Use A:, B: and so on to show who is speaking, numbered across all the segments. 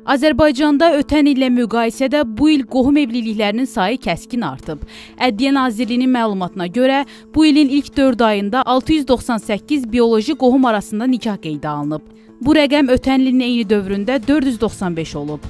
A: Azərbaycanda ötən illə müqayisədə bu il qohum evliliklərinin sayı kəskin artıb. Ədliyyə Nazirliyinin məlumatına görə, bu ilin ilk 4 ayında 698 bioloji qohum arasında nikah qeydə alınıb. Bu rəqəm ötən ilin eyni dövründə 495 olub.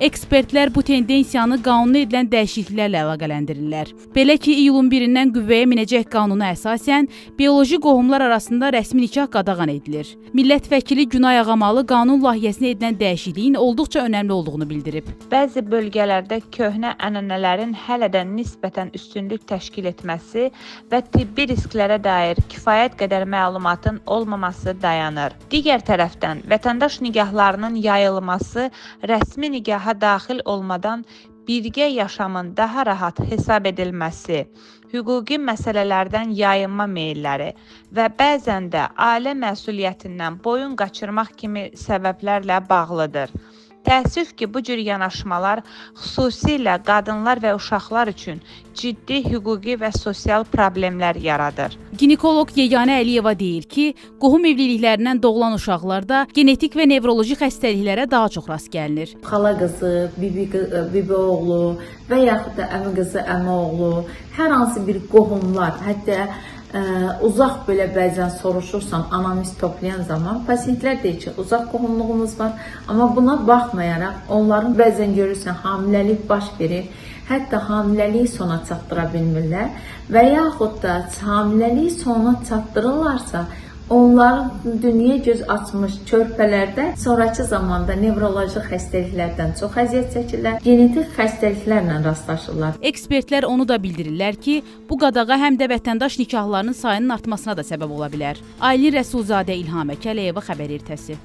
A: Ekspertlər bu tendensiyanı qanuna edilən dəyişikliklərlə əlaqələndirirlər. Belə ki, iyulun 1-dən qüvvəyə minəcək qanuna əsasən, bioloji qohumlar arasında rəsmi nikah qadağan edilir. Millət vəkili Günay Ağamalı qanun layihəsinə edilən dəyişikliyin olduqca önəmli olduğunu bildirib.
B: Bəzi bölgələrdə köhnə ənənələrin hələ də nisbətən üstünlük təşkil etməsi və tibbi risklərə dair kifayət qədər məlumatın olmaması dayanır. Digər tərəfdən, vətəndaş nikahlarının yayılması rəsmi nikaha daxil olmadan birgə yaşamın daha rahat hesab edilməsi, hüquqi məsələlərdən yayınma meylləri və bəzən də ailə məsuliyyətindən boyun qaçırmaq kimi səbəblərlə bağlıdır. Təəssüf ki, bu cür yanaşmalar xüsusilə qadınlar və uşaqlar üçün ciddi hüquqi və sosial problemlər yaradır.
A: Ginekoloq Yeganə Əliyeva deyir ki, qohum evliliklərindən doğulan uşaqlarda genetik və nevroloji xəstəliklərə daha çox rast gəlinir.
C: Xala qızı, bibi oğlu və yaxud da əmi qızı, əmi oğlu, hər hansı bir qohumlar, hətta uzaq belə bəzən soruşursan, anamnez toplayan zaman pasientlər deyir ki, uzaq qohumluğumuz var, amma buna baxmayaraq onların bəzən görürsən hamiləlik baş verir, hətta hamiləliyi sona çatdıra bilmirlər və yaxud da hamiləliyi sona çatdırırlarsa, onların dünyaya göz açmış körpələrdə sonrakı zamanda nevroloji xəstəliklərdən çox əziyyət çəkirlər, genetik xəstəliklərlə rastlaşırlar.
A: Ekspertlər onu da bildirirlər ki, bu qadağa həm də vətəndaş nikahlarının sayının artmasına da səbəb ola bilər. Aylin Rəsulzadə, İlham Əkəliyeva, Xəbər Ertəsi.